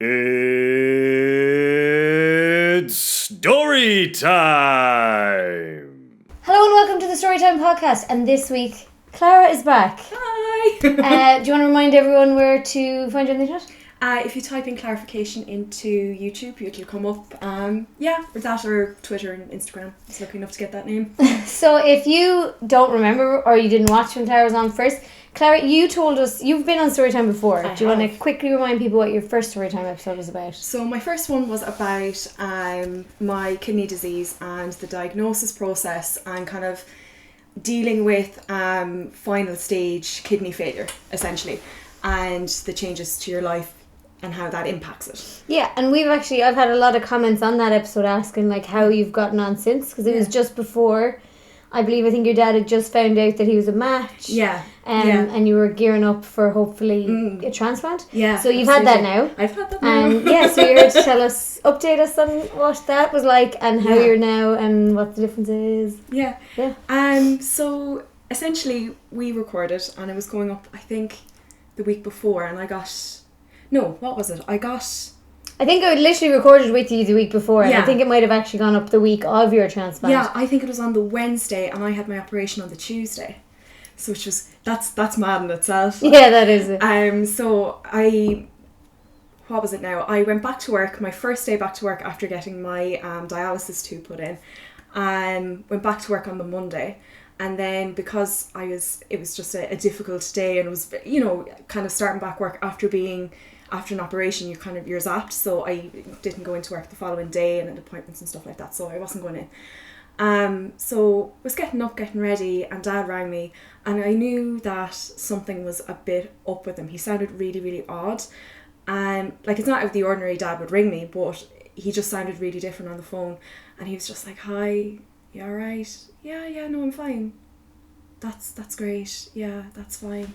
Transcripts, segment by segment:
It's story time! Hello and welcome to the Storytime podcast. And this week, Clara is back. Hi! Do you want to remind everyone where to find you on the internet? If you type in clarification into YouTube, it'll come up. Or that, or Twitter and Instagram. It's lucky enough to get that name. So if you don't remember or you didn't watch when Clara was on first, Clara, you told us you've been on Storytime before. Do you want to quickly remind people what your first Storytime episode was about? So my first one was about my kidney disease and the diagnosis process and kind of dealing with final stage kidney failure, essentially, and the changes to your life and how that impacts it. Yeah, and I've had a lot of comments on that episode asking like how you've gotten on since, because it was just before, I think your dad had just found out that he was a match. Yeah. And you were gearing up for hopefully a transplant. Yeah. So you've had that now. I've had that now. And so you're here to update us on what that was like and how you're now and what the difference is. Yeah. Yeah. So essentially we recorded and it was going up, I think, the week before, and I think I literally recorded with you the week before, and Yeah. I think it might have actually gone up the week of your transplant. Yeah, I think it was on the Wednesday and I had my operation on the Tuesday. So that's mad in itself. Yeah, that is it. What was it now? I went back to work, my first day back to work after getting my dialysis tube put in, and went back to work on the Monday. And then because it was just a difficult day, and it was, kind of starting back work after an operation, you're zapped. So I didn't go into work the following day and had appointments and stuff like that. So I wasn't going in. So was getting ready, and Dad rang me, and I knew that something was a bit up with him. He sounded really, really odd. It's not out of the ordinary Dad would ring me, but he just sounded really different on the phone. And he was just like, "Hi, you alright? Yeah, no, I'm fine. That's great. Yeah, that's fine.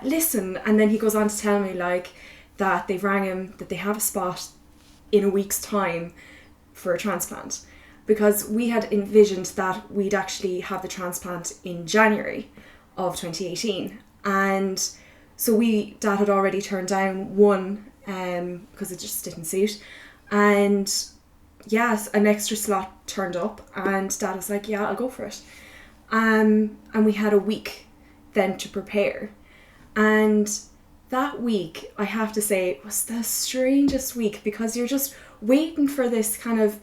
Listen," and then he goes on to tell me that they've rang him, that they have a spot in a week's time for a transplant, because we had envisioned that we'd actually have the transplant in January of 2018, and so Dad had already turned down one because it just didn't suit, and yes, an extra slot turned up, and Dad was like, "Yeah, I'll go for it." And we had a week then to prepare. And that week, I have to say, was the strangest week, because you're just waiting for this kind of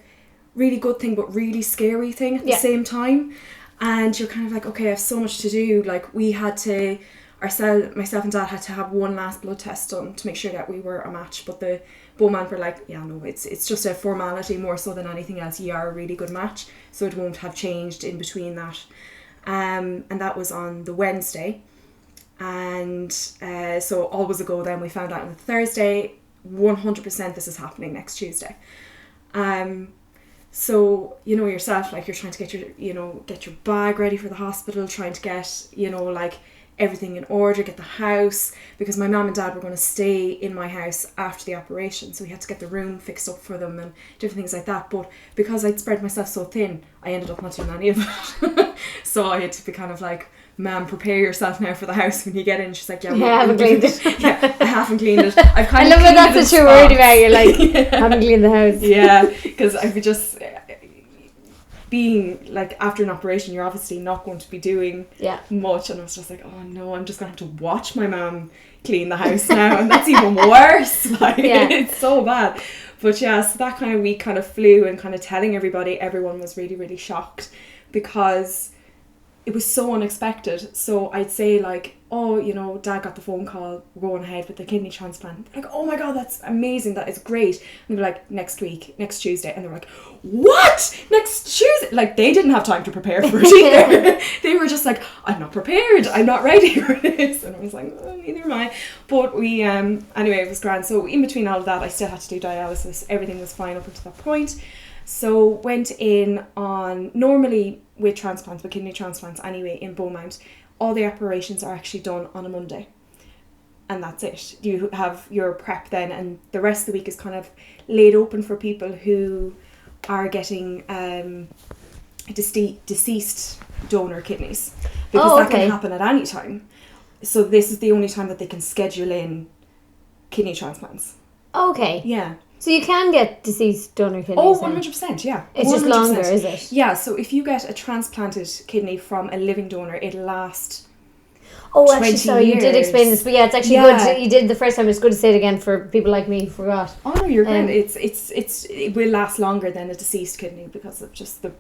really good thing but really scary thing at the same time. And you're kind of like, okay, I have so much to do. We had to, myself and Dad had to have one last blood test done to make sure that we were a match. But the bowman were like, "Yeah, no, it's just a formality more so than anything else. You are a really good match, so it won't have changed in between that." And that was on the Wednesday. And so all was a go then. We found out on the Thursday, 100% this is happening next Tuesday. So, yourself, you're trying to get your bag ready for the hospital, trying to get, everything in order, get the house, because my mum and Dad were going to stay in my house after the operation, so we had to get the room fixed up for them and different things like that. But because I'd spread myself so thin, I ended up not doing any of it. So I had to be kind of like, "Ma'am, prepare yourself now for the house when you get in." She's like, "Yeah, I haven't cleaned it." Yeah, I haven't cleaned it. I love that that's what you're worried about. You're like, "Haven't cleaned the house." Yeah, because I could just... being after an operation, you're obviously not going to be doing much, and I was just like, "Oh no, I'm just gonna have to watch my mum clean the house now," and that's even worse. It's so bad. But yeah, so that kind of week kind of flew, and kind of telling everyone was really, really shocked, because it was so unexpected. So I'd say Dad got the phone call, we're going ahead with the kidney transplant. Like, "Oh my God, that's amazing, that is great." And they're like, "Next week, next Tuesday." And they were like, "What? Next Tuesday?" They didn't have time to prepare for it either. They were just like, "I'm not prepared, I'm not ready for this." And I was like, "Oh, neither am I." But we, anyway, it was grand. So in between all of that, I still had to do dialysis. Everything was fine up until that point. So went in on, normally with kidney transplants anyway, in Beaumont, all the operations are actually done on a Monday. And that's it. You have your prep then, and the rest of the week is kind of laid open for people who are getting deceased donor kidneys, because that can happen at any time. So this is the only time that they can schedule in kidney transplants. Okay. Yeah. So you can get deceased donor kidneys. Oh, then? 100%, yeah. It's just 100%. longer, is it? Yeah, so if you get a transplanted kidney from a living donor, it'll last Oh, actually, 20 sorry, you did years. explain this, but yeah, it's actually good. You did the first time. It's good to say it again for people like me who forgot. Oh no, you're good. It will last longer than a deceased kidney because of just the.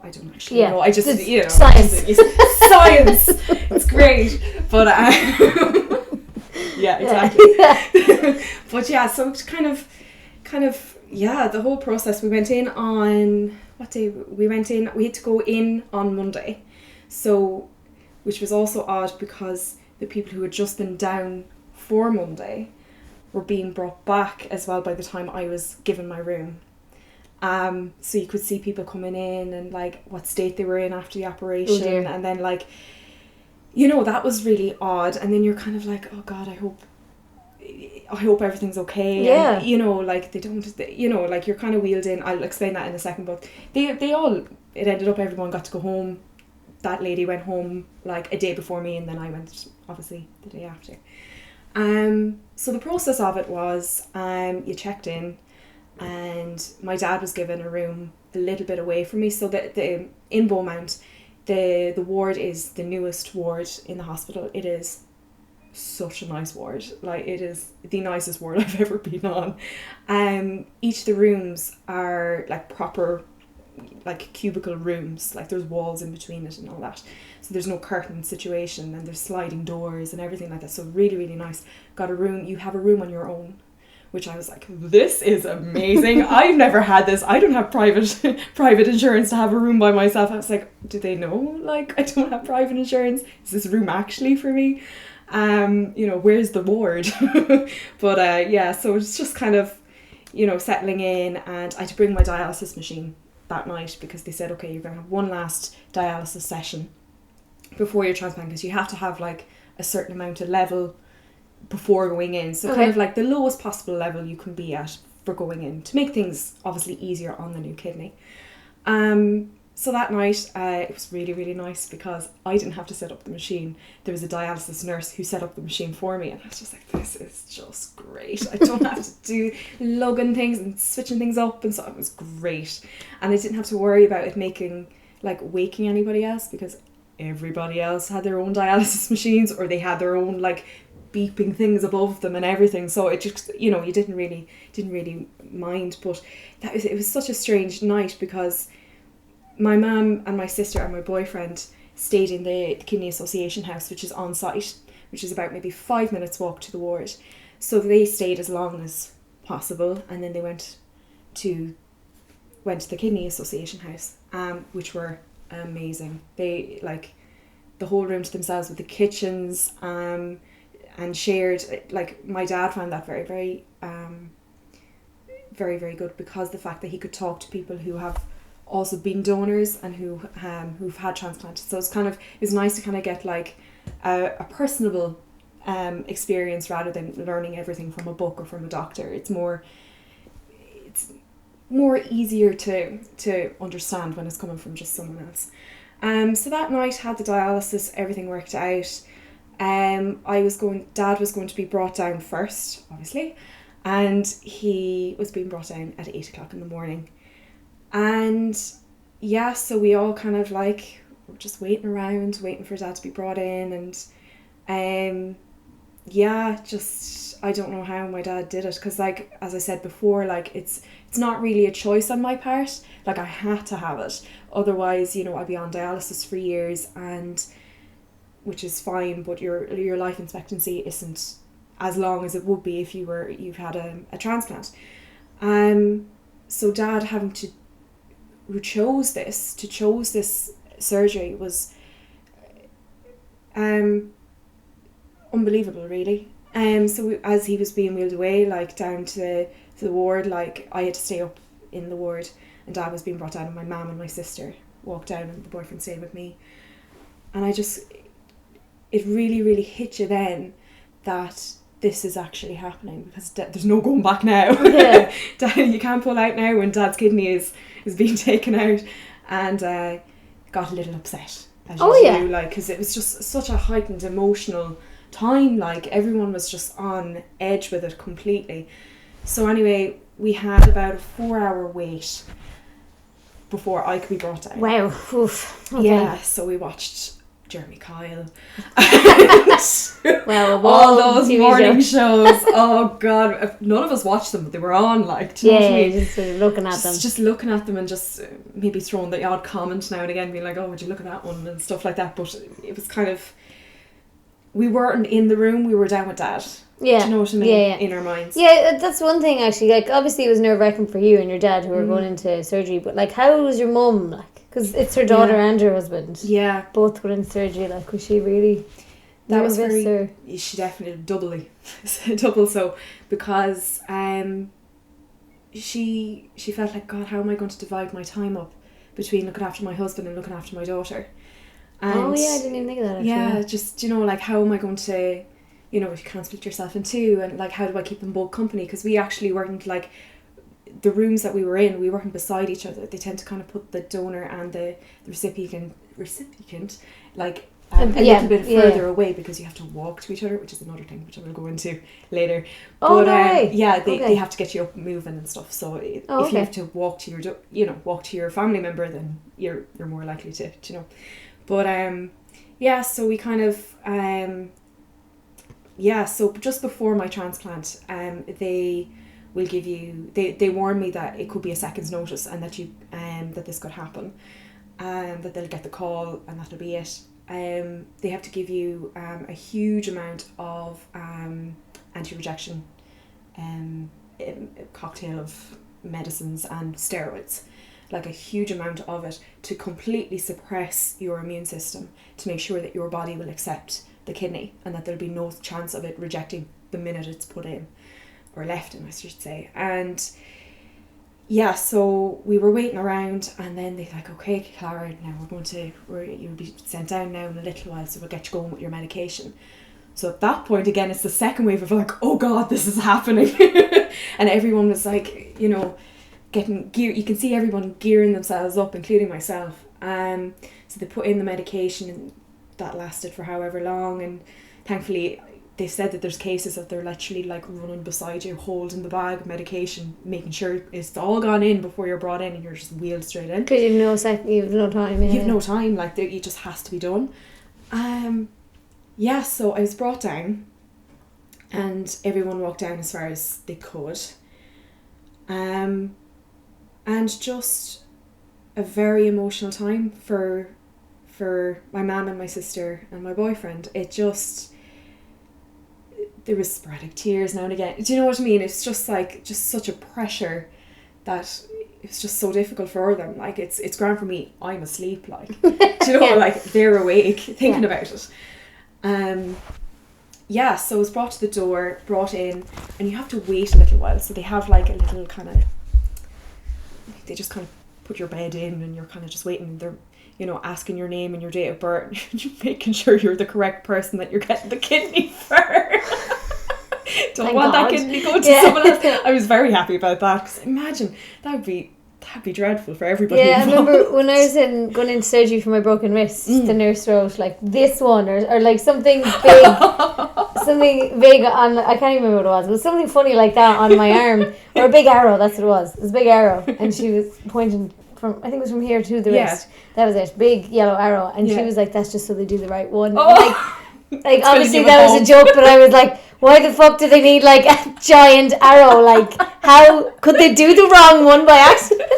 I don't actually know. I just science. Science. It's great, but yeah, exactly. But yeah, so it's kind of yeah, the whole process. We went in on what day? We went in. We had to go in on Monday, so. Which was also odd because the people who had just been down for Monday were being brought back as well by the time I was given my room. So you could see people coming in and like what state they were in after the operation, and then like, that was really odd. And then you're kind of like, oh God, I hope everything's okay. Yeah. And, like they don't, like you're kind of wheeled in. I'll explain that in a second, but it ended up everyone got to go home. That lady went home like a day before me, and then I went obviously the day after. So the process of it was you checked in, and my dad was given a room a little bit away from me. So the in Beaumont, the ward is the newest ward in the hospital. It is such a nice ward. Like it is the nicest ward I've ever been on. Each of the rooms are like proper like cubicle rooms, like there's walls in between it and all that, so there's no curtain situation, and there's sliding doors and everything like that, so really really nice. You have a room on your own, which I was like, this is amazing. I've never had this. I don't have private insurance to have a room by myself. I was like, do they know like I don't have private insurance? Is this room actually for me? Where's the ward? But yeah, so it's just kind of settling in, and I had to bring my dialysis machine that night because they said, okay, you're going to have one last dialysis session before your transplant, because you have to have like a certain amount of level before going in, so kind of like the lowest possible level you can be at for going in to make things obviously easier on the new kidney. So that night it was really really nice because I didn't have to set up the machine. There was a dialysis nurse who set up the machine for me, and I was just like, this is just great. I don't have to do lugging things and switching things up, and so it was great. And I didn't have to worry about it waking anybody else, because everybody else had their own dialysis machines, or they had their own like beeping things above them and everything, so it just you didn't really mind. But it was such a strange night because my mum and my sister and my boyfriend stayed in the Kidney Association house, which is on site, which is about maybe 5 minutes walk to the ward. So they stayed as long as possible, and then they went to the Kidney Association house, which were amazing. They like the whole room to themselves with the kitchens, and shared. Like my dad found that very very very very good, because the fact that he could talk to people who have also been donors and who've had transplanted. So it was nice to kind of get like a personable experience rather than learning everything from a book or from a doctor. It's more easier to understand when it's coming from just someone else. So that night had the dialysis, everything worked out. Dad was going to be brought down first, obviously, and he was being brought down at 8 o'clock in the morning. And yeah, so we all kind of like were just waiting for Dad to be brought in, and yeah, just I don't know how my dad did it, because like as I said before, like it's not really a choice on my part. Like I had to have it, otherwise I'd be on dialysis for years, and which is fine, but your life expectancy isn't as long as it would be if you've had a transplant. So Dad who chose this surgery was unbelievable, really. So as he was being wheeled away, like down to the ward, like I had to stay up in the ward, and Dad was being brought down, and my mum and my sister walked down, and the boyfriend stayed with me. And it really really hit you then that this is actually happening, because there's no going back now. Yeah. You can't pull out now when Dad's kidney is being taken out, and got a little upset, as you do, like, because it was just such a heightened emotional time. Like, everyone was just on edge with it completely. So anyway, we had about a 4-hour wait before I could be brought down. Wow. Oof. Okay. Yeah, so we watched Jeremy Kyle. Well, all those TV morning show. shows. Oh God, none of us watched them, but they were on. Like, do you know what I mean? Just sort of looking at them. Just looking at them and just maybe throwing the odd comment now and again, being like, "Oh, would you look at that one?" and stuff like that. But it was kind of, we weren't in the room. We were down with Dad. Yeah. Do you know what I mean? Yeah. In our minds. Yeah, that's one thing actually. Like, obviously it was nerve-wracking for you and your dad who were going into surgery, but like, how was your mum? Like, because it's her daughter and her husband. Yeah. Both were in surgery. Like, was she really? That was nervous, very. or? She definitely double so, because she felt like, God, how am I going to divide my time up between looking after my husband and looking after my daughter? And Oh yeah, I didn't even think of that. Actually. yeah, just, you know, like, how am I going to, you know, you can't split yourself in two, and like, how do I keep them both company? Because we actually weren't, like, the rooms that we weren't beside each other. They tend to kind of put the donor and the recipient like a little bit further away, because you have to walk to each other, which is another thing which I will go into later. Oh, but no way. yeah, they have to get you up and moving and stuff. So if you have to walk to your family member, then you're more likely to, you know. But yeah, so we kind of so just before my transplant, they will give you, they warn me that it could be a second's notice, and that you that this could happen, that they'll get the call and that'll be it. They have to give you a huge amount of anti-rejection cocktail of medicines and steroids, like a huge amount of it, to completely suppress your immune system, to make sure that your body will accept the kidney and that there'll be no chance of it rejecting the minute it's put in, or left in, I should say. And yeah, so we were waiting around, and then they're like, "Okay, Clara, now you'll be sent down now in a little while, so we'll get you going with your medication." So at that point, again, it's the second wave of like, "Oh God, this is happening." And everyone was like, you know, getting gear. You can see everyone gearing themselves up, including myself. So they put in the medication, and that lasted for however long, and thankfully they said that there's cases that they're literally like running beside you, holding the bag of medication, making sure it's all gone in before you're brought in, and you're just wheeled straight in. Because you have no time. Yeah. You have no time, like, it just has to be done. Yeah, so I was brought down, and everyone walked down as far as they could. And just a very emotional time for my mum and my sister and my boyfriend. It just, there was sporadic tears now and again. Do you know what I mean? It's just like, just such a pressure that it's just so difficult for them. Like, it's grand for me, I'm asleep, like, do you know, like, they're awake thinking about it. Yeah, so it was brought to the door, brought in, and you have to wait a little while. So they have like a little kind of, they just kind of put your bed in, and you're kind of just waiting. They're, you know, asking your name and your date of birth, and you're making sure you're the correct person, that you're getting the kidney for. Don't want that kidney going to someone else. I was very happy about that, because imagine, that'd be dreadful for everybody. Yeah, involved. I remember when I was going into surgery for my broken wrist, the nurse wrote like this one, or like something big, something big on, I can't even remember what it was. It was something funny like that on my arm, or a big arrow. That's what it was. It was a big arrow, and she was pointing from, I think it was from here to the wrist. That was it, big yellow arrow, and she was like, "That's just so they do the right one." Like obviously that was a joke, but I was like, why the fuck do they need like a giant arrow? Like, how could they do the wrong one by accident?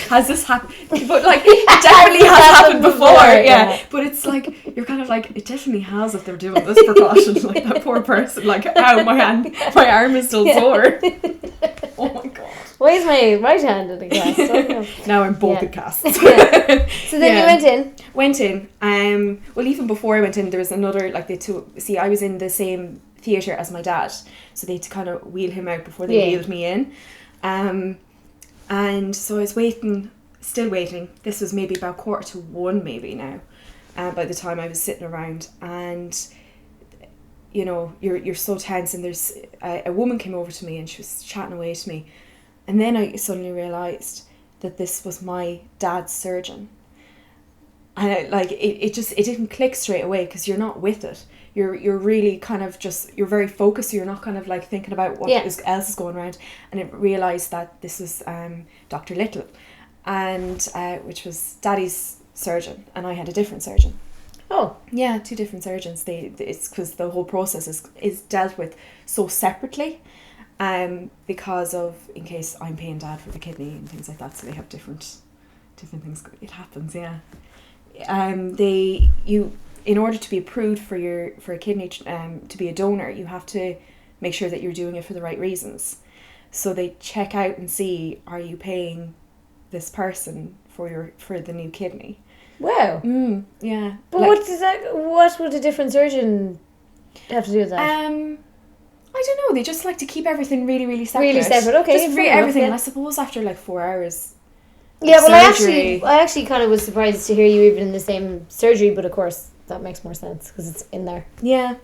Has this happened? But like, it definitely has happened before. Yeah. But it's like, you're kind of like, it definitely has, if they're doing this precaution. Like, that poor person, like, ow, my arm is still sore. Oh my God. Why is my right hand in a cast? Now I'm both in casts. So then you went in. Well, even before I went in, there was another, like, I was in the same theatre as my dad, so they had to kind of wheel him out before they wheeled me in. And so I was still waiting. This was maybe about 1:45 maybe now, by the time I was sitting around. And, you know, you're so tense, and there's a woman came over to me, and she was chatting away to me. And then I suddenly realised that this was my dad's surgeon. And it didn't click straight away, because you're not with it. you're really kind of just, you're very focused, so you're not kind of like thinking about what else is going around. And I realised that this was Dr. Little, and which was Daddy's surgeon, and I had a different surgeon. Oh. Yeah, two different surgeons. It's because the whole process is dealt with so separately, because of, in case I'm paying Dad for the kidney and things like that, so they have different things. It happens, yeah. In order to be approved for a kidney to be a donor, you have to make sure that you're doing it for the right reasons. So they check out and see, are you paying this person for the new kidney? Wow. Yeah. But what would a different surgeon have to do with that? I don't know. They just like to keep everything really, really separate. Really separate. Okay. Just free everything. And I suppose after like 4 hours. Yeah, well, surgery, I actually kind of was surprised to hear you even in the same surgery, but of course that makes more sense because it's in there. Yeah.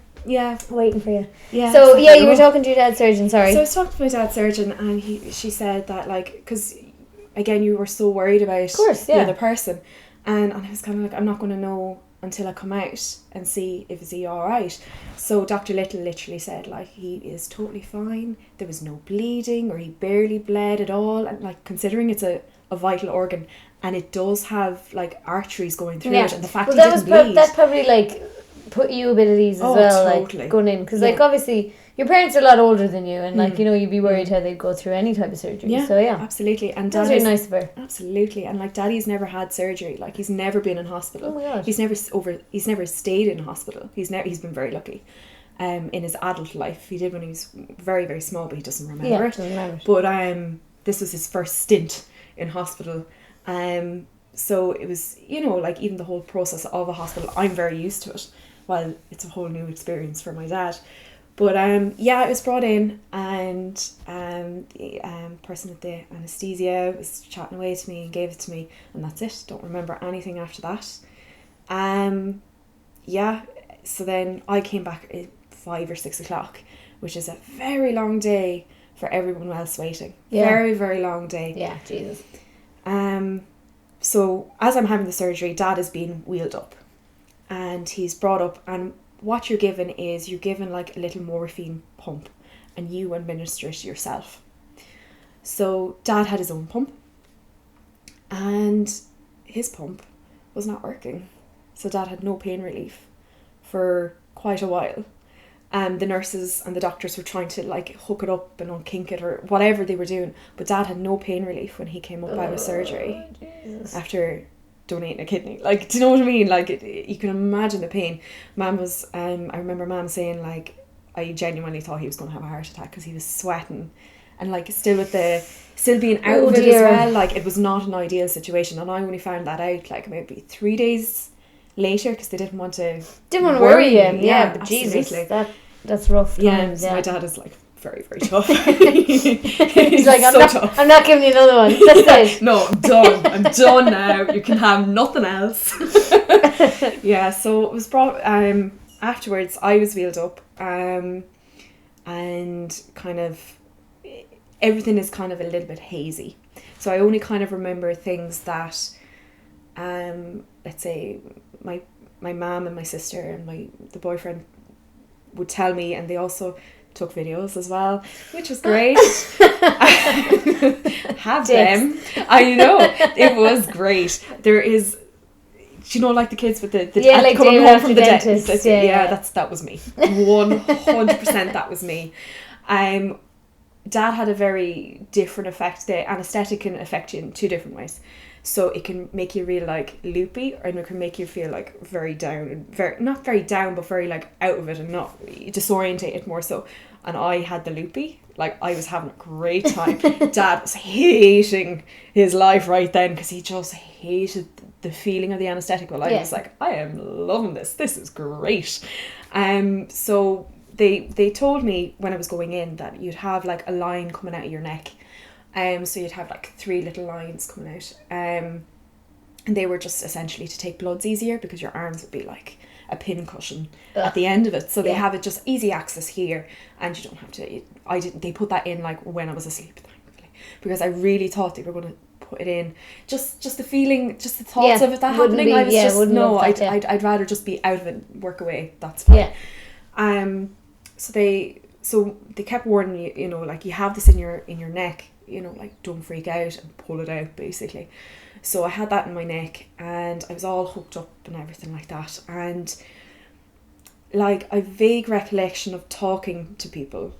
Waiting for you. Yeah. So you were talking to your dad's surgeon. Sorry. So I was talking to my dad's surgeon, and she said that, like, because again you were so worried about the other person, and I was kind of like, I'm not going to know until I come out and see if is he all right. So Dr. Little literally said, like, he is totally fine. There was no bleeding, or he barely bled at all, and like, considering it's a vital organ, and it does have like arteries going through it, and the fact that probably like put you a bit at ease as well, totally. Like going in, because like obviously your parents are a lot older than you, and like you'd be worried how they'd go through any type of surgery. Yeah, so absolutely. And that's really nice of her. Absolutely. And like, Daddy's never had surgery. Like, he's never been in hospital. Oh my God. He's never stayed in hospital. He's been very lucky. In his adult life, he did when he was very, very small, but he doesn't remember it. But this was his first stint in hospital. So it was, like, even the whole process of a hospital, I'm very used to it. Well, it's a whole new experience for my dad. But it was brought in, and the person at the anaesthesia was chatting away to me and gave it to me, and that's it. Don't remember anything after that. So then I came back at 5 or 6 o'clock, which is a very long day for everyone else waiting. Yeah. Very, very long day. Yeah, Jesus. So as I'm having the surgery, Dad is being wheeled up, and he's brought up, and what you're given is like a little morphine pump, and you administer it yourself. So Dad had his own pump, and his pump was not working. So Dad had no pain relief for quite a while. The nurses and the doctors were trying to like hook it up and unkink it or whatever they were doing, but Dad had no pain relief when he came up out of surgery. Jesus. After donating a kidney. Like, do you know what I mean? Like, you can imagine the pain. Mum was, I remember Mum saying, like, I genuinely thought he was going to have a heart attack because he was sweating, and like still being out of it as well. Like, it was not an ideal situation, and I only found that out like maybe 3 days later because they didn't want to worry you. Yeah, but absolutely. Jesus, that's rough times. So my dad is like very, very tough. He's like, tough. I'm not giving you another one. That's it. No, I'm done. I'm done now. You can have nothing else. Yeah, so it was brought, afterwards I was wheeled up, and kind of everything is kind of a little bit hazy. So I only kind of remember things that, let's say my mum and my sister and the boyfriend would tell me, and they also took videos as well, which was great. Have them. I know, it was great. There is, like the kids with the like coming home from the dentist. That was me. 100% that was me. Dad had a very different effect. The anaesthetic can affect you in 2 different ways. So it can make you really like loopy, and it can make you feel like very down, and not very down, but very like out of it and not disorientated more so. And I had the loopy, like I was having a great time. Dad was hating his life right then because he just hated the feeling of the anaesthetic. Well, I was like, I am loving this. This is great. So they told me when I was going in that you'd have like a line coming out of your neck. So you'd have like 3 little lines coming out, and they were just essentially to take bloods easier because your arms would be like a pin cushion at the end of it. So they have it just easy access here, and you don't have to. They put that in like when I was asleep, thankfully, because I really thought they were going to put it in. Just the feeling, just the thoughts of it that happening. I was I'd rather just be out of it, work away. That's fine. Yeah. So they kept warning you, you know, like, you have this in your neck, you know, like, don't freak out and pull it out, basically. So I had that in my neck, and I was all hooked up and everything like that. And like, a vague recollection of talking to people,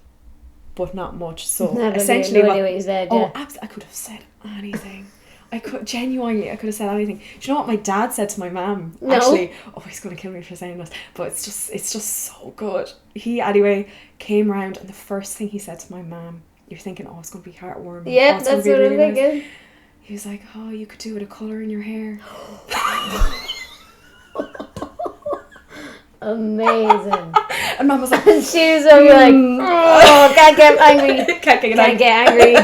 but not much. So essentially, what you said, yeah. I could have said anything. I could have said anything. Do you know what my dad said to my mum? No. Actually, he's gonna kill me for saying this, but it's just so good. He anyway came round, and the first thing he said to my mum, you're thinking, it's gonna be heartwarming. Yeah, it's that's gonna be what really I'm thinking. nice. He was like, you could do it a colour in your hair. Amazing. And Mum was like, And she was like, can't get angry. Can't get angry.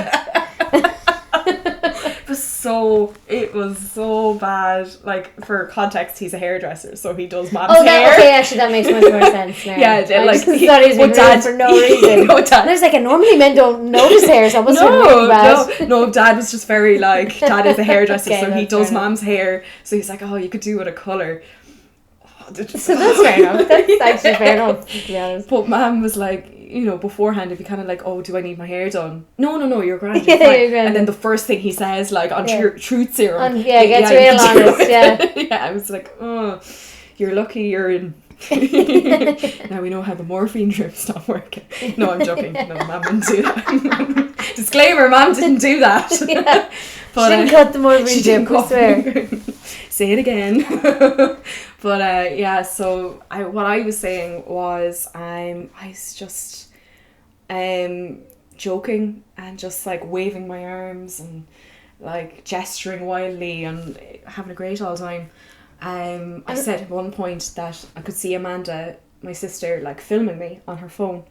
It was so bad. Like, for context, he's a hairdresser, so he does Mum's hair. Okay, actually that makes much more sense now. Yeah, I like, just thought he was being rude for no reason. No, Dad. And I was like, normally men don't notice hair, so it must have been really bad. No, Dad was just very like, Dad is a hairdresser, Okay, so he that's does fair enough. Mum's hair. So he's like, you could do it a colour. So that's fair enough. That's actually fair enough, to be honest. But Mum was like, you know, beforehand, if you kind of like, do I need my hair done? No, you're grand. Yeah, You're fine. you're grand. And then the first thing he says, like, on truth serum. Gets you real can do honest, it. yeah. Yeah, I was like, you're lucky you're in. Now we know how the morphine drip's not working. No, I'm joking. No, Mum didn't do that. Disclaimer, Mum didn't do that. Yeah. But, she didn't cut the morphine drip, I swear. Say it again. But so what I was saying was I was just joking and just like waving my arms and like gesturing wildly and having a great old time. I said at one point that I could see Amanda, my sister, like filming me on her phone,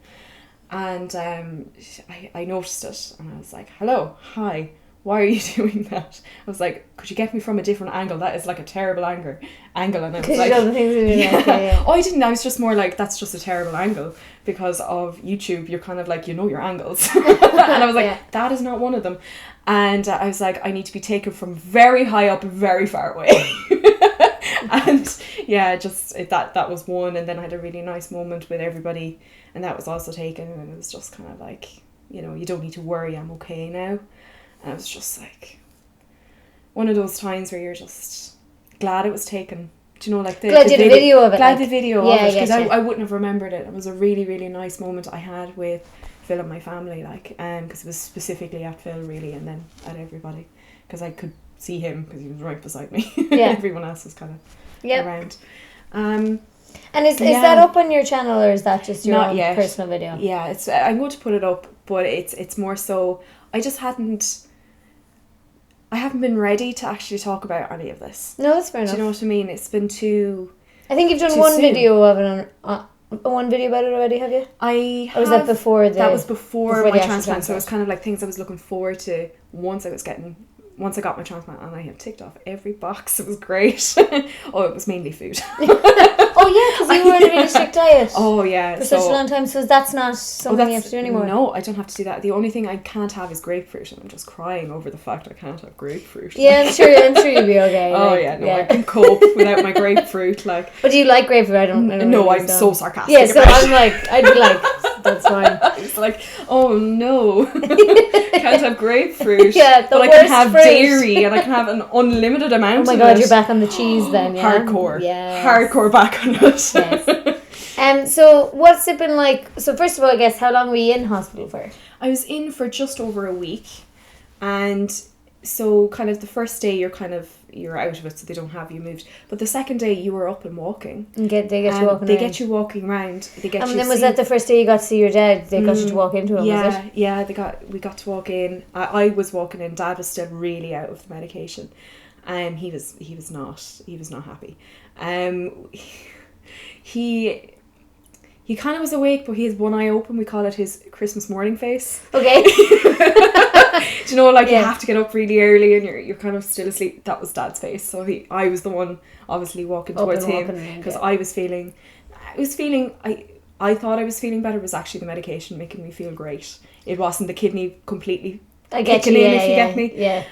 and I noticed it and I was like, hello, hi, why are you doing that? I was like, could you get me from a different angle? That is like a terrible angle. And I was like, the things yeah. I didn't. I was just more like, that's just a terrible angle because of YouTube. You're kind of like, you know your angles. And I was like, that is not one of them. And I was like, I need to be taken from very high up and very far away. And that was one. And then I had a really nice moment with everybody, and that was also taken. And it was just kind of like, you know, you don't need to worry, I'm okay now. And I was just like, one of those times where you're just glad it was taken. Do you know, like glad you did a video of it. Glad the video of it, because yeah. I wouldn't have remembered it. It was a really, really nice moment I had with Phil and my family, like, because it was specifically at Phil, really, and then at everybody, because I could see him because he was right beside me. Yeah. Everyone else was kind of around. And is that up on your channel, or is that just your Not own yet. personal video? Yeah, I'm going to put it up, but it's more so I haven't been ready to actually talk about any of this. No, that's fair enough. Do you know what I mean? It's been too... I think you've done too one soon. video of it one video about it already, have you? Or was that before that was before the my actual transplant, so it was kind of like things I was looking forward to once I got my transplant, and I had ticked off every box. It was great. It was mainly food. Oh yeah, because you were on a really strict diet. Oh yeah, for such a long time, so that's not something you have to do anymore. No, I don't have to do that. The only thing I can't have is grapefruit, and I'm just crying over the fact I can't have grapefruit. Yeah, I'm sure you'll be okay. I can cope without my grapefruit. Like, but do you like grapefruit? I don't know. I'm so sarcastic. Yeah, so I'm like, I'd be like, that's fine. It's like, oh no, can't have grapefruit. Yeah, but I can have dairy, and I can have an unlimited amount. Oh my god, you're back on the cheese then. Yeah, hardcore. Yeah, hardcore back on it. Yes. So what's it been like? So first of all, I guess, how long were you in hospital for? I was in for just over a week, and so kind of the first day you're out of it, so they don't have you moved. But the second day you were up and walking. And they get you walking around. They get you walking around. And then was that the first day you got to see your dad? They got you to walk into him, was it? Yeah, we got to walk in. I was walking in. Dad was still really out of the medication. He was not happy. He kind of was awake, but he has one eye open. We call it his Christmas morning face. Okay. Do you know, like, you have to get up really early and you're kind of still asleep. That was Dad's face. So I was the one obviously walking towards him, because I thought I was feeling better. It was actually the medication making me feel great. It wasn't the kidney completely kicking in, if you get me. Yeah.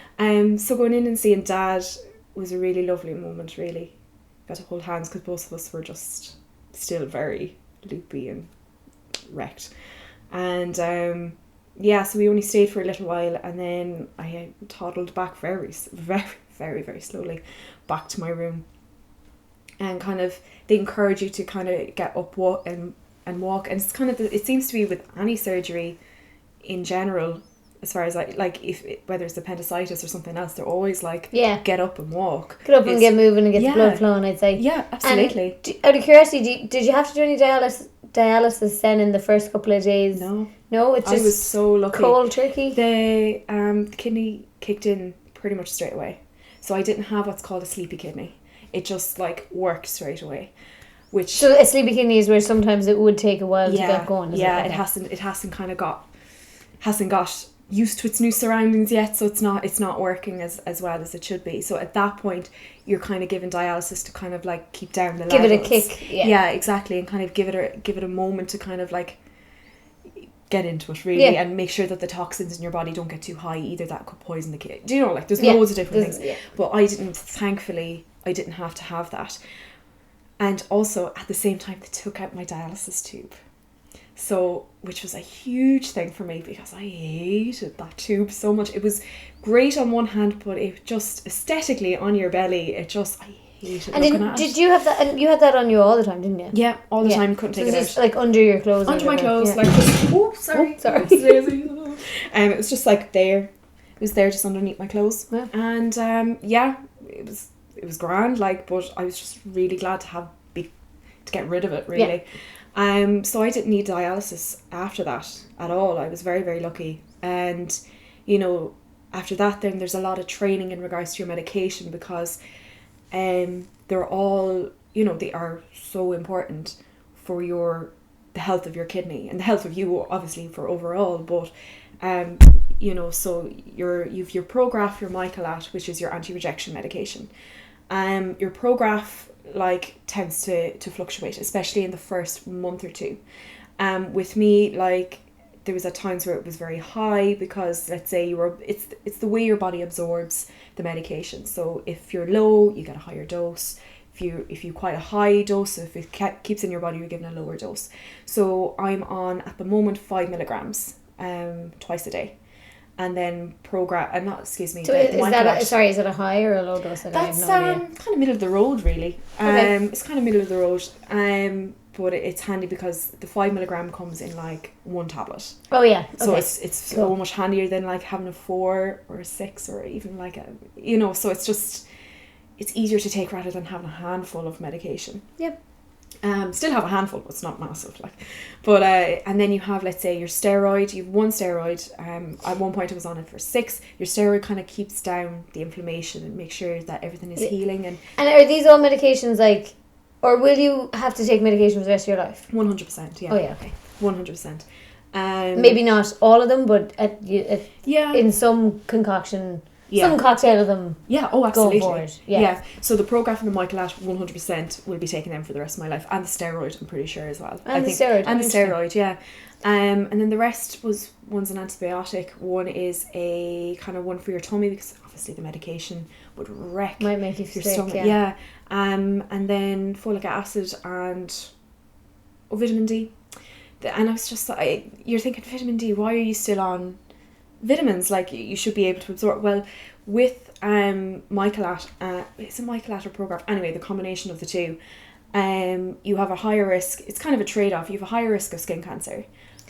So going in and seeing Dad was a really lovely moment, really. Got to hold hands, because both of us were just still very loopy and wrecked. And so we only stayed for a little while, and then I toddled back very, very, very, very slowly back to my room. And kind of, they encourage you to kind of get up and walk. And it's kind of, it seems to be with any surgery in general, as far as whether it's appendicitis or something else, they're always like, get up and walk. Get up and get moving and get the blood flowing, I'd say. Yeah, absolutely. And out of curiosity, did you have to do any dialysis then in the first couple of days? No, it's just I was so lucky. Cold turkey. The kidney kicked in pretty much straight away. So I didn't have what's called a sleepy kidney. It just like worked straight away. So a sleepy kidney is where sometimes it would take a while to get going. It hasn't got used to its new surroundings yet, so it's not working as well as it should be. So at that point, you're kind of given dialysis to kind of like keep down the levels. Give it a kick. Yeah, exactly, and kind of give it a moment to kind of like get into it really, and make sure that the toxins in your body don't get too high either. That could poison the kid. Do you know, like there's loads of different things. Yeah. But thankfully I didn't have to have that. And also at the same time they took out my dialysis tube. So, which was a huge thing for me because I hated that tube so much. It was great on one hand, but it just aesthetically on your belly, I hated looking at it. Did you have that? And you had that on you all the time, didn't you? Yeah, all the time. Couldn't take it out. Just like under your clothes. Under my clothes, like just. Sorry. It was just like there. It was there just underneath my clothes, and it was grand. Like, but I was just really glad to get rid of it. Really. Yeah. So I didn't need dialysis after that at all. I was very, very lucky. And, you know, after that then there's a lot of training in regards to your medication because they're all, you know, they are so important for the health of your kidney and the health of you, obviously, for overall. But, you know, so you've your Prograf, your Michaelat, which is your anti-rejection medication. Your Prograf tends to fluctuate, especially in the first month or two. With me, like there was at times where it was very high because let's say it's the way your body absorbs the medication. So if you're low, you get a higher dose. If you quite a high dose, if it keeps in your body, you're given a lower dose. So I'm on at the moment 5 milligrams twice a day. And then So is it a high or a low dose? That's kind of middle of the road, really. Okay. It's kind of middle of the road. But it's handy because the 5 milligram comes in like one tablet. Oh yeah. Okay. So it's so much handier than like having a 4 or a 6 or even like so it's easier to take rather than having a handful of medication. Yep. Still have a handful, but it's not massive. But and then you have, let's say, your steroid. You have one steroid. At one point I was on it for 6. Your steroid kind of keeps down the inflammation and makes sure that everything is healing. And are these all medications or will you have to take medication for the rest of your life? 100%. Yeah. Oh yeah. Okay. 100%. Maybe not all of them, but in some concoction. Yeah. Some cocktail of them. Yeah, oh absolutely. Go forward. Yeah. So the Prograf and the Michaelat 100% will be taking them for the rest of my life. And the steroid, I'm pretty sure as well. And the steroid, yeah. And then the rest one's an antibiotic. One is a kind of one for your tummy because obviously the medication would wreck might make you your sick, stomach. Yeah. And then folic acid and vitamin D. And I was just like, you're thinking vitamin D, why are you still on vitamins? Like you should be able to absorb. Well, with Michaelat, it's a Michaelat or Prograf. Anyway, the combination of the two, you have a higher risk. It's kind of a trade-off. You have a higher risk of skin cancer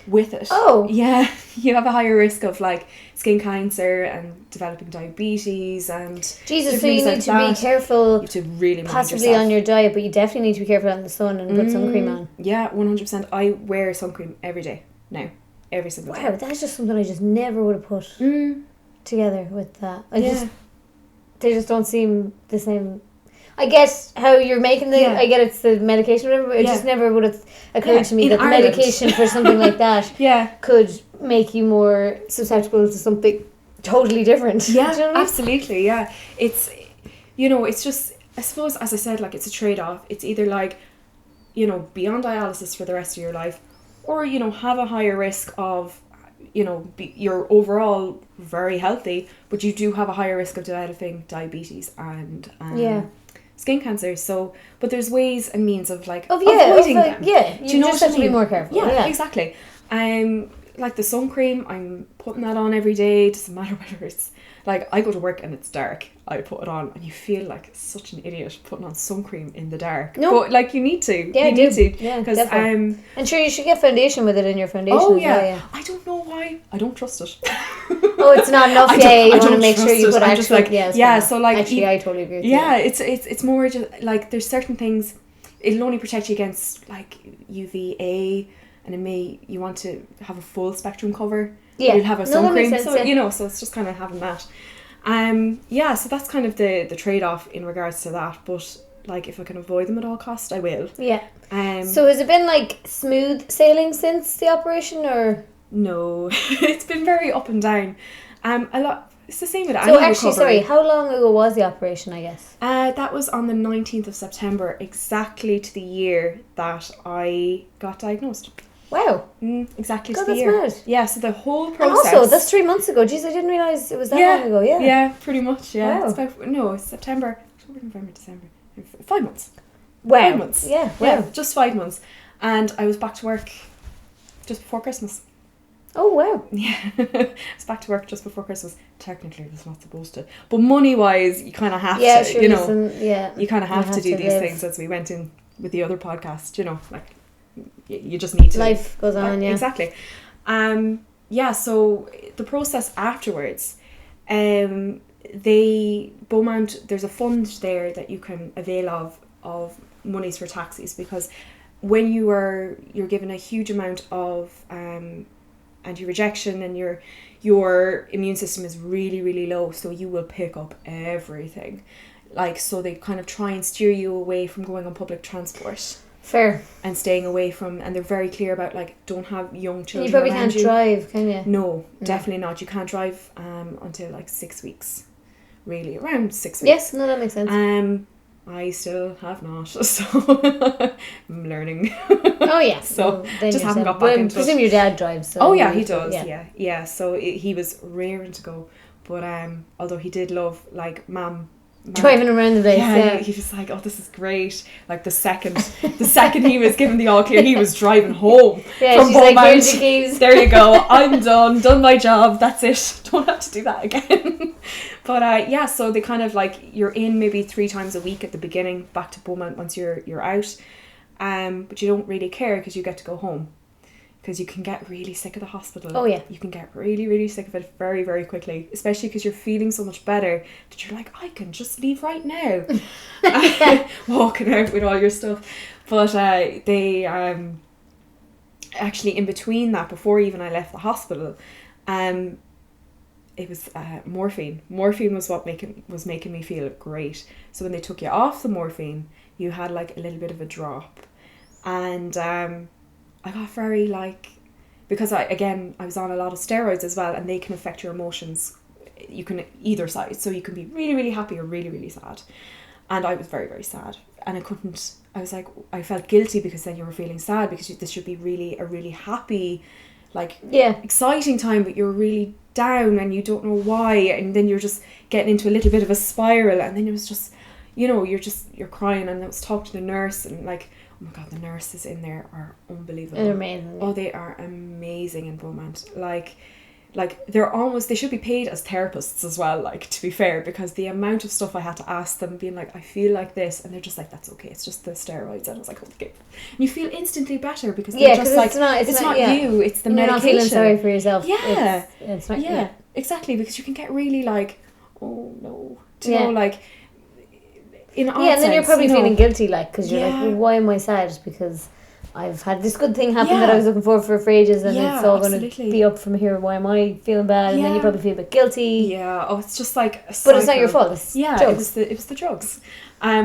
with it. Oh, yeah, you have a higher risk of like skin cancer and developing diabetes and Jesus. So you need to be careful. You have to really possibly on your diet, but you definitely need to be careful on the sun and put sun cream on. Yeah, 100%. I wear sun cream every day now. Every single day. Wow, that's just something I just never would have put together with that. They just don't seem the same. I get how you're making I get it's the medication or whatever, but it just never would have occurred to me that the medication for something like that could make you more susceptible to something totally different. Yeah, do you know what I mean? absolutely, yeah. It's, it's just, I suppose, as I said, like it's a trade-off. It's either like, be on dialysis for the rest of your life, or, have a higher risk of, you're overall very healthy, but you do have a higher risk of developing diabetes and skin cancer. So, but there's ways and means of like Of avoiding them. Yeah, you Do you know just what have I to be mean? more careful. Yeah, exactly. Like the sun cream, I'm putting that on every day. Doesn't matter whether it's like I go to work and it's dark. I put it on, and you feel like such an idiot putting on sun cream in the dark. No. But like you need to. Yeah, you need to. Yeah, Because definitely. And sure, you should get foundation with it in your foundation. oh as well, yeah. I don't know why. I don't trust it. Oh, it's not enough. I Yeah, you don't want to make sure trust you it. put I'm actual. just like, it's yeah, fine. so like actually, I totally agree with you. yeah, it's more just like there's certain things. It'll only protect you against like UVA, and you want to have a full spectrum cover. Yeah. You'll have a No, sun that makes cream, sense, so yeah. so it's just kind of having that. Yeah, so that's kind of the trade off in regards to that. But like, if I can avoid them at all cost, I will. Yeah. Um, So has it been like smooth sailing since the operation, or? no, it's been very up and down. A lot. It's the same with any So actually, recovery. sorry, how long ago was the operation? I guess. That was on the 19th of September, exactly to the year that I got diagnosed. Wow. Exactly God, to the that's year. mad. Yeah, so the whole And process. also, that's 3 months ago. Jeez, I didn't realise it was that long ago. Yeah. Yeah, pretty much. Yeah, Wow. it's about it's September, October, November, December. 5 months. Wow. 5 months. Yeah. Yeah, Wow. just 5 months, and I was back to work just before Christmas. Oh wow. Yeah, I was back to work just before Christmas. Technically, I was not supposed to, but money-wise, you kind of have Yeah, to. sure. You know, Listen, yeah. you kind of have to do these live. things, as we went in with the other podcast. You know, like you just need to. Life goes on. Yeah. Exactly. Yeah, so the process afterwards, Beaumont, there's a fund there that you can avail of monies for taxis, because when you're given a huge amount of anti-rejection, and your immune system is really, really low, so you will pick up everything. Like, so they kind of try and steer you away from going on public transport. Fair. And staying away from, and they're very clear about like, don't have young children. You probably around can't drive, can you? No, definitely not. You can't drive until like 6 weeks, really, around 6 weeks. Yes, no, that makes sense. I still have not, so I'm learning. Oh yeah. So, well, then just haven't got yourself. back I into it. presume your dad drives. So Oh yeah, he does. Yeah. Yeah. So he was raring to go, but although he did love like mum. Driving around the place. Yeah, he was like, "Oh, this is great!" Like the second he was given the all clear, he was driving home Yeah, from she's like, Beaumont. "Here's your keys." There you go. I'm done my job. That's it. Don't have to do that again. But yeah, so they kind of like, you're in maybe 3 times a week at the beginning, back to Beaumont once you're out, but you don't really care because you get to go home. Because you can get really sick of the hospital. Oh yeah. You can get really, really sick of it very, very quickly. Especially because you're feeling so much better that you're like, I can just leave right now. Walking out with all your stuff. But they actually, in between that, before even I left the hospital, it was morphine. Morphine was what was making me feel great. So when they took you off the morphine, you had like a little bit of a drop. And I got very like, because I was on a lot of steroids as well, and they can affect your emotions. You can either side, so you can be really, really happy or really, really sad. And I was very, very sad, and I was like, I felt guilty because then you were feeling sad because this should be a really happy, like, exciting time, but you're really down and you don't know why, and then you're just getting into a little bit of a spiral, and then it was just, you're crying, and I was talking to the nurse, and like, oh my god, the nurses in there are unbelievable. They're amazing. Oh, they are amazing in Beaumont. Like they should be paid as therapists as well, like, to be fair, because the amount of stuff I had to ask them, being like, I feel like this, and they're just like, that's okay, it's just the steroids. And I was like, okay. And you feel instantly better because they're just like, it's not you, it's the medication. You're not feeling sorry for yourself. Yeah. It's not, yeah, exactly, because you can get really like, oh no, know, like, in and then you're probably feeling guilty, like, because you're like, well, why am I sad? Because I've had this good thing happen that I was looking for ages, and it's all going to be up from here. Why am I feeling bad? And then you probably feel a bit guilty. Yeah. Oh, it's just like a cycle. But it's not your fault. It's drugs. It was the drugs,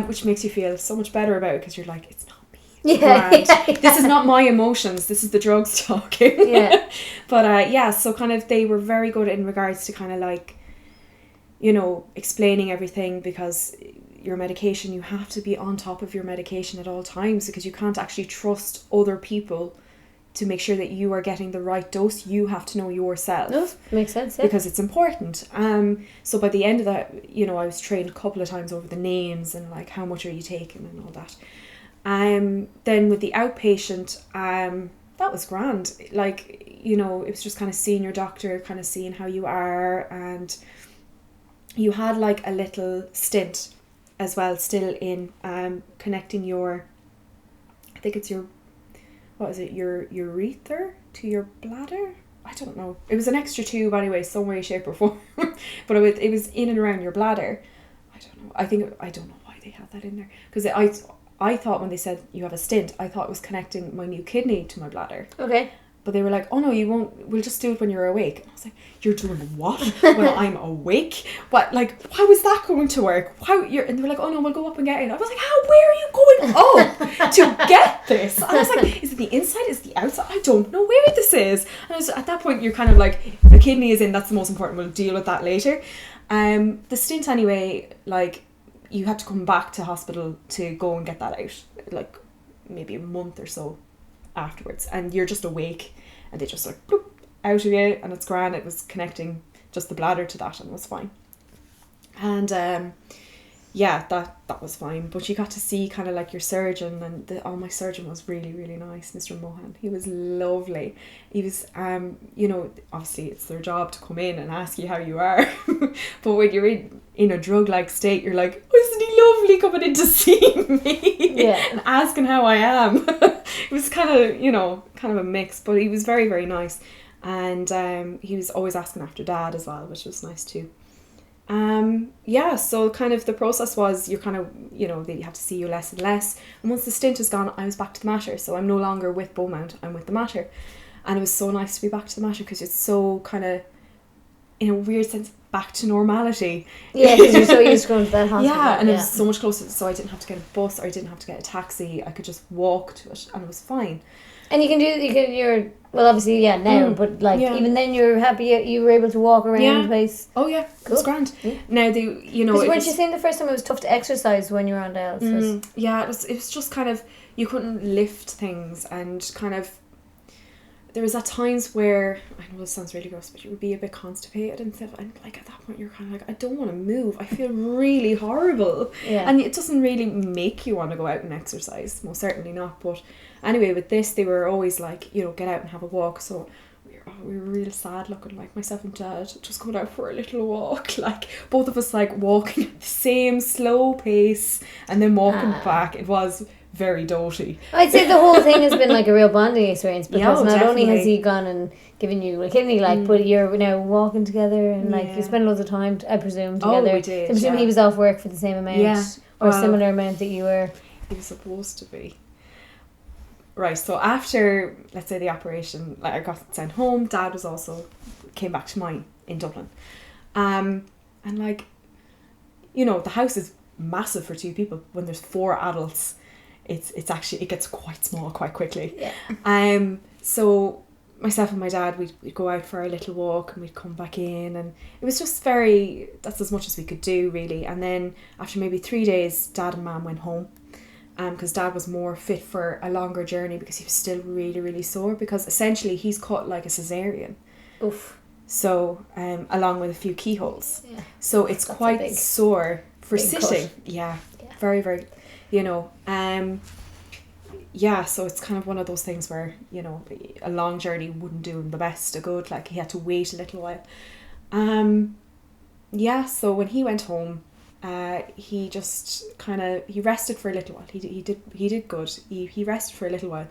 which makes you feel so much better about it, because you're like, it's not me. This is not my emotions. This is the drugs talking. Yeah. But so kind of they were very good in regards to kind of like, explaining everything, because your medication, you have to be on top of your medication at all times, because you can't actually trust other people to make sure that you are getting the right dose, you have to know yourself. No, makes sense, yeah. Because it's important. So by the end of that, you know, I was trained a couple of times over the names and like how much are you taking and all that. Then with the outpatient, that was grand. Like, you know, it was just kind of seeing your doctor, kind of seeing how you are, and you had like a little stint as well still in connecting your, I think it's your, what is it, your urethra to your bladder? I don't know. It was an extra tube anyway, some way, shape or form. But it was in and around your bladder. I don't know. I don't know why they had that in there. Because I thought when they said you have a stint, I thought it was connecting my new kidney to my bladder. Okay. But they were like, oh no, you won't, we'll just do it when you're awake. And I was like, you're doing what? When I'm awake? What, like, how is that going to work? And they were like, oh no, we'll go up and get it. I was like, where are you going up to get this? And I was like, is it the inside? Is it the outside? I don't know where this is. And at that point, you're kind of like, the kidney is in, that's the most important, we'll deal with that later. The stint anyway, like, you had to come back to hospital to go and get that out, like, maybe a month or so afterwards, and you're just awake and they just like bloop, out of you, and it's grand. It was connecting just the bladder to that and it was fine. And yeah, that was fine. But you got to see kind of like your surgeon, and my surgeon was really, really nice, Mr. Mohan. He was lovely. He was you know, obviously it's their job to come in and ask you how you are. But when you're in a drug-like state, you're like, oh, isn't he lovely coming in to see me? Yeah. And asking how I am. It was kind of a mix, but he was very, very nice. And he was always asking after Dad as well, which was nice too. Yeah, so kind of the process was you're kind of, you know, they have to see you less and less. And once the stint is gone, I was back to the Mater. So I'm no longer with Beaumont, I'm with the Mater. And it was so nice to be back to the Mater because it's so kind of, in a weird sense, back to normality. Yeah, because you're so used to going to that hospital. Yeah, and it was so much closer. So I didn't have to get a bus or I didn't have to get a taxi. I could just walk to it and it was fine. And you're, well, obviously, yeah, now, but like, even then you're happy you were able to walk around the place. Oh, yeah, cool. It was grand. Yeah. Now, you know... Because weren't you saying the first time it was tough to exercise when you were on dialysis? Yeah, it was just kind of, you couldn't lift things and kind of, there was at times where, I know this sounds really gross, but you would be a bit constipated and stuff, and like at that point you're kind of like, I don't want to move, I feel really horrible. Yeah. And it doesn't really make you want to go out and exercise, most certainly not, but anyway, with this, they were always like, you know, get out and have a walk, so we were real sad looking, like myself and Dad just going out for a little walk, like both of us like walking at the same slow pace and then walking back. It was very doty. I'd say the whole thing has been like a real bonding experience because not definitely. only has he gone and given you a kidney, like, but you're now walking together and like you spend loads of time, I presume, together. Oh, we did. I presume he was off work for the same amount or a similar amount that you were. He was supposed to be. Right, so after, let's say, the operation, like I got sent home, Dad was also, came back to mine in Dublin. And like, you know, the house is massive for two people. When there's 4 adults, it's actually, it gets quite small quite quickly. Yeah. So myself and my dad, we'd go out for a little walk and we'd come back in, and it was just that's as much as we could do really. And then after maybe 3 days, Dad and Mum went home. Because Dad was more fit for a longer journey because he was still really, really sore, because essentially he's cut like a cesarean. Oof. So, along with a few keyholes. Yeah. So it's quite sore for sitting. Yeah. Very, very, you know. Yeah, so it's kind of one of those things where, you know, a long journey wouldn't do him the best of good. Like, he had to wait a little while. Yeah, so when he went home, he just he rested for a little while. He did good. He rested for a little while,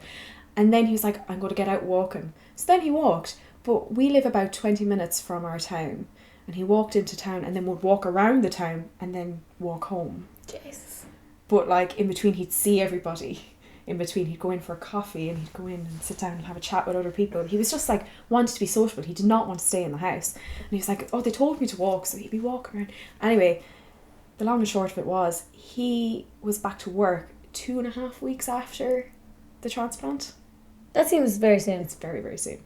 and then he was like, I'm going to get out walking. So then he walked, but we live about 20 minutes from our town, and he walked into town and then would walk around the town and then walk home. Jesus. But like in between he'd see everybody. In between he'd go in for a coffee and he'd go in and sit down and have a chat with other people. He was just like wanted to be sociable. He did not want to stay in the house, and he was like, oh, they told me to walk, so he'd be walking around. Anyway, the long and short of it was, he was back to work 2.5 weeks after the transplant. That seems very soon. It's very, very soon.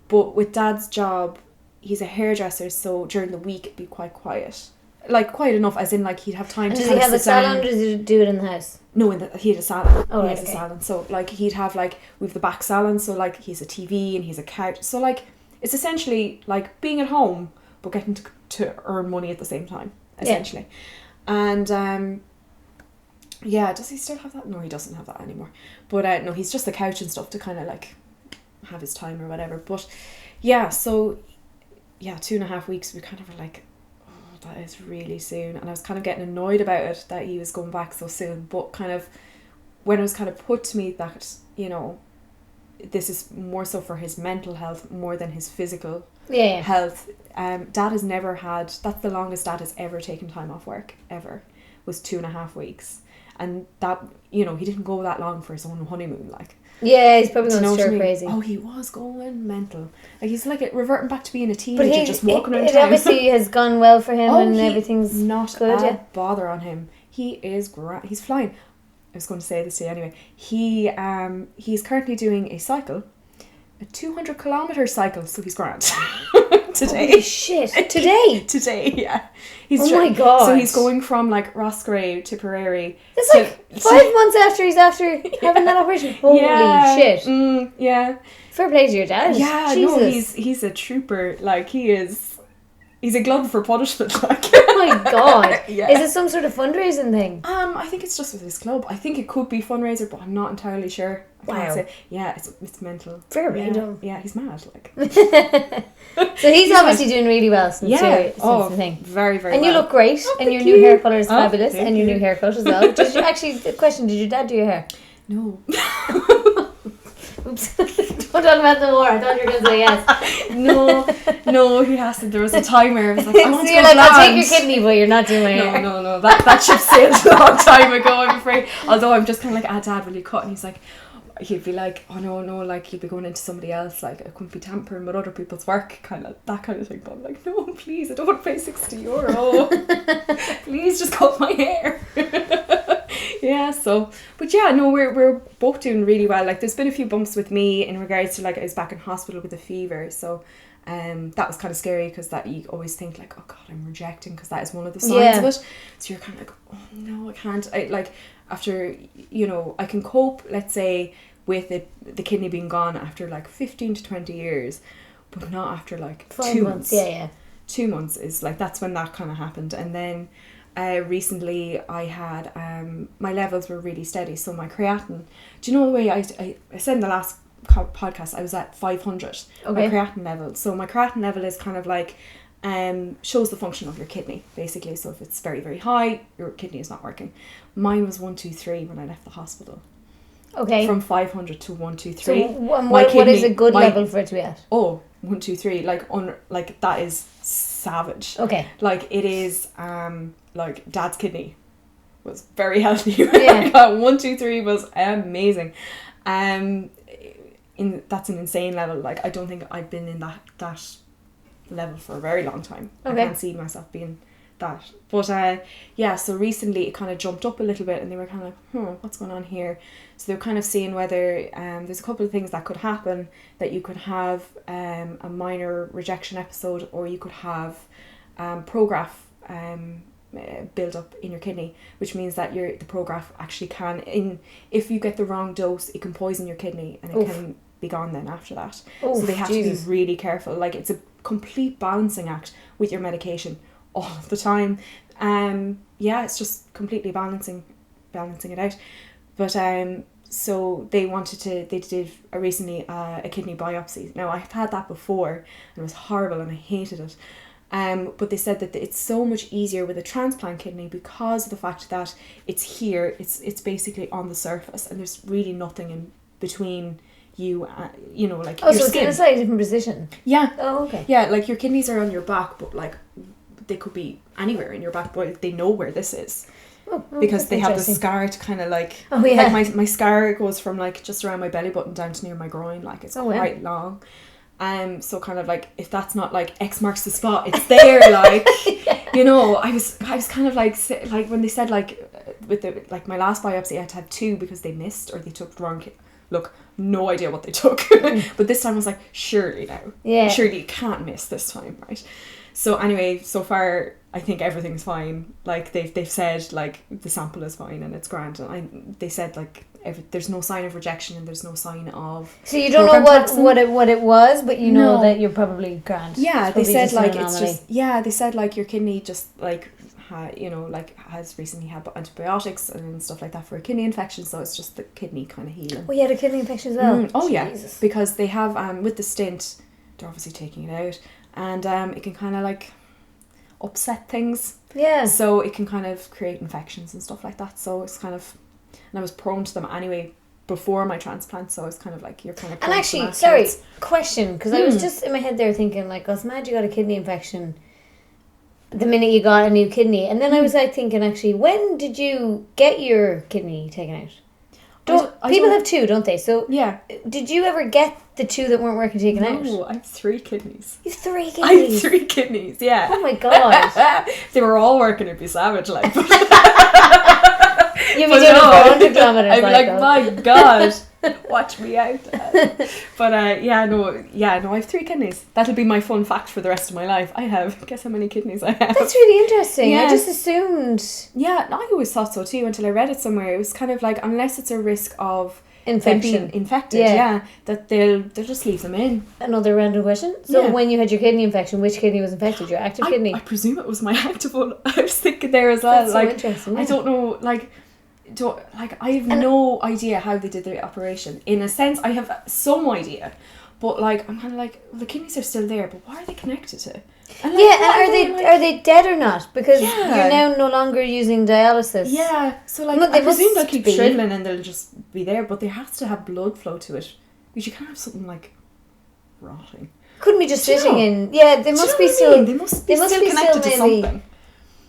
But with Dad's job, he's a hairdresser, so during the week it'd be quite quiet. like quite enough, as in like he'd have time And to does kind he of have a sit down. salon or does he do it in the house? No, he had a salon. Oh, he right, has okay. a salon. So like he'd have like we've the back salon, so like he's a TV and he's a couch. So like it's essentially like being at home but getting to earn money at the same time, essentially. And does he still have that? No, he doesn't have that anymore. But no, he's just the couch and stuff to kind of like have his time or whatever. But yeah, so yeah, 2.5 weeks we kind of were like, oh, that is really soon. And I was kind of getting annoyed about it that he was going back so soon. But kind of when it was kind of put to me that, you know, this is more so for his mental health more than his physical health. Dad has never had, that's the longest Dad has ever taken time off work, ever, was 2.5 weeks. And that, you know, he didn't go that long for his own honeymoon, like. Yeah, he's probably Do you know going what I stir mean? crazy. Oh, he was going mental. Like, he's like reverting back to being a teenager, just walking around it town. obviously has gone well for him and everything's not good, a bother on him. He is he's flying. I was going to say this to you anyway. He's currently doing a 200-kilometer cycle, so he's grand. Today. Holy shit. Today, yeah. Oh my God. So he's going from like Roscrea to Prairie. That's like 5 months after he's after having that operation. Holy shit. Yeah. Fair play to your dad. Yeah, Jesus. no, he's a trooper. Like, he's a glutton for punishment, like. Oh my God. Yeah. Is it some sort of fundraising thing? I think it's just with his club. I think it could be fundraiser, but I'm not entirely sure. I can't say. Yeah, it's mental. Very yeah. random. Yeah, he's mad, like. So he's obviously doing really well since the thing. Very, very and well. You look great, and thank your you. new hair colour is fabulous, thank and your you. new haircut as well. Did you actually, the question, did your dad do your hair? No. Oops. Don't talk about the war. I thought you were going to say yes. No, he hasn't. There was a timer. I was like, I want So to you're go like, I'll bland. take your kidney, but you're not doing my hair. No. That ship sailed a long time ago, I'm afraid. Although I'm just kind of like, Dad, will you cut? And he's like, he'd be like, oh no, like he'd be going into somebody else, like I couldn't be tampering with other people's work, that kind of thing. But I'm like, no, please, I don't want to pay €60. Please just cut my hair. Yeah, so, but yeah, no, we're both doing really well. Like, there's been a few bumps with me in regards to, like, I was back in hospital with a fever, so that was kind of scary, because that you always think like, oh God, I'm rejecting, because that is one of the signs of it. So you're kind of like, oh no, I can't. After, you know, I can cope, let's say, with the kidney being gone after like 15 to 20 years, but not after like 2 months. Yeah. 2 months is like, that's when that kind of happened. And then recently I had my levels were really steady. So my creatinine, do you know the way I said in the last podcast, I was at 500 my creatinine level. So my creatinine level is kind of like shows the function of your kidney, basically. So if it's very, very high, your kidney is not working. Mine was 123 when I left the hospital. Okay. From 500 to 123. So what is a good level for it to be at? 123, like that is savage. Okay. Like, it is like Dad's kidney was very healthy. Yeah. 123 was amazing. That's an insane level. Like, I don't think I've been in that level for a very long time. Okay. I can't see myself being that. But so recently it kind of jumped up a little bit, and they were kind of like, what's going on here? So they're kind of seeing whether there's a couple of things that could happen, that you could have a minor rejection episode, or you could have prograf build up in your kidney, which means that the prograf actually if you get the wrong dose, it can poison your kidney, and it can be gone then after that. So they have to be really careful. Like, it's a complete balancing act with your medication all the time. It's just completely balancing it out. But so they did recently a kidney biopsy. Now, I've had that before, and it was horrible, and I hated it. But they said that it's so much easier with a transplant kidney, because of the fact that it's here, it's basically on the surface, and there's really nothing in between you, like your so skin. it's in a slightly different position. Yeah. Oh, okay. Yeah, like your kidneys are on your back, but like they could be anywhere in your back, but they know where this is. Because they have the scar to kind of like... Oh, yeah. Like my scar goes from like just around my belly button down to near my groin. Like, it's quite long. So kind of like, if that's not like X marks the spot, it's there. Like, you know, I was kind of like when they said like with the like my last biopsy, I had to have 2 because they missed, or they took the wrong. Look, no idea what they took, but this time I was like, surely now, surely you can't miss this time, right? So anyway, so far I think everything's fine. Like they've said like the sample is fine and it's grand. And they said like there's no sign of rejection and there's no sign of. So you don't know what it was, but you know that you're probably grand. Yeah, they said like it's just they said like your kidney just like has recently had antibiotics and stuff like that for a kidney infection, so it's just the kidney kind of healing. Oh, you had a kidney infection as well. Oh Jesus. yeah, because they have with the stint, they're obviously taking it out, and it can kind of like upset things. Yeah. So it can kind of create infections and stuff like that. So it's kind of, and I was prone to them anyway before my transplant, so I was kind of like, you're kind of prone. And actually, sorry, question, because I was just in my head there thinking like, I was mad you got a kidney infection the minute you got a new kidney, and then I was like thinking, actually, when did you get your kidney taken out? People have two, don't they? So yeah, did you ever get the two that weren't working taken out? No, I have 3 kidneys. You have 3 kidneys? I have 3 kidneys, yeah. Oh my god. If they were all working, it'd be savage, like. You'd be doing it for 100 kilometers. I'd be like, my god, watch me out. But I have 3 kidneys. That'll be my fun fact for the rest of my life. Guess how many kidneys I have. That's really interesting. Yeah. I just assumed. Yeah, I always thought so too until I read it somewhere. It was kind of like, unless it's a risk of infection, being infected, that they'll just leave them in. Another random question. So when you had your kidney infection, which kidney was infected? Your active kidney? I presume it was my active one. I was thinking there as well. That's like, so interesting. Yeah. I don't know, I have no idea how they did the operation. In a sense, I have some idea, but like I'm kind of like, well, the kidneys are still there, but what are they connected to? And like, are they dead or not? Because you're now no longer using dialysis. Yeah, so like But I presume they'll keep shriveling and they'll just be there, but there has to have blood flow to it, because you can't have something like rotting. Couldn't be just sitting in. Yeah, they must be still. They must be still connected to something.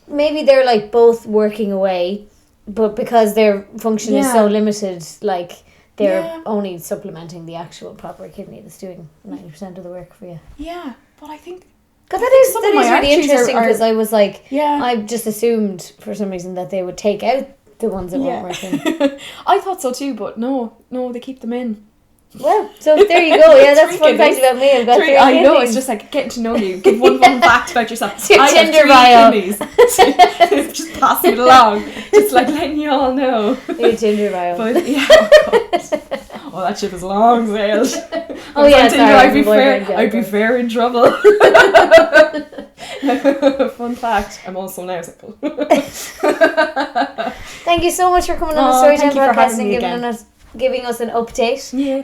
Maybe they're like both working away, but because their function is so limited, like they're only supplementing the actual proper kidney that's doing 90% of the work for you. Yeah, but I think. Because that is really interesting, because I was like, I just assumed for some reason that they would take out the ones that weren't working. I thought so too, but no, they keep them in. Well, so there you go. Yeah, that's fun fact about me. I've got 3 I know, kidneys. it's just like getting to know you. Give one fun fact about yourself. It's your I Tinder have bio. 3 kidneys. Just passing it along. Just like letting you all know. Your Tinder bio. But yeah, oh, that ship is long sailed. Oh yeah, I'd be fair in trouble. Fun fact, I'm also now single. Thank you so much for coming on the Storytime podcast and giving us an update. Yeah.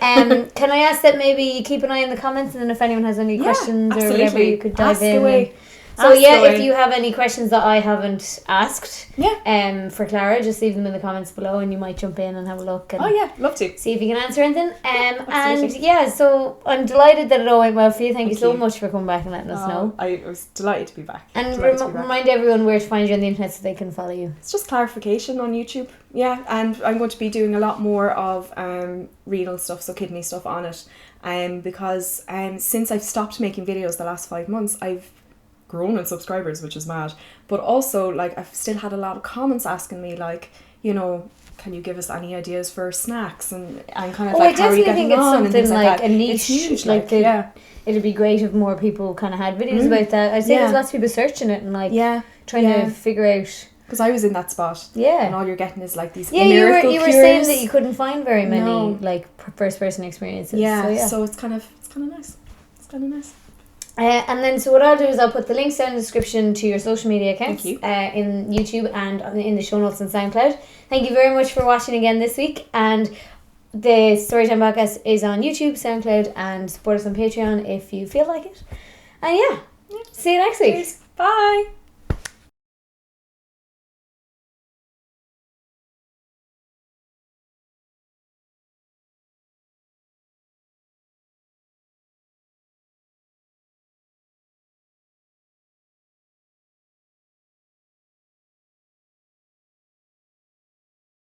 Can I ask that maybe you keep an eye on the comments, and then if anyone has any questions or whatever, you could dive in. Away. So if you have any questions that I haven't asked, for Clara, just leave them in the comments below, and you might jump in and have a look. And love to see if you can answer anything. And so I'm delighted that it all went well for you. Thank you so much for coming back and letting us know. I was delighted to be back. And remind everyone where to find you on the internet so they can follow you. It's just clarification on YouTube. Yeah, and I'm going to be doing a lot more of renal stuff, so kidney stuff on it. Because since I've stopped making videos the last 5 months, I've grown in subscribers, which is mad. But also, like, I've still had a lot of comments asking me, like, you know, can you give us any ideas for snacks and kind of like how are you getting on and things like that. A niche. It's huge, it'd be great if more people kind of had videos about that. I'd say there's lots of people searching it and like trying to figure out. Because I was in that spot. Yeah. And all you're getting is like these miracle cures. You were saying that you couldn't find very many like first person experiences. Yeah. So it's kind of nice. It's kind of nice. And then so what I'll do is I'll put the links down in the description to your social media accounts in YouTube and in the show notes on SoundCloud. Thank you very much for watching again this week, and the Storytime podcast is on YouTube, SoundCloud, and support us on Patreon if you feel like it. And see you next week. Cheers. Bye.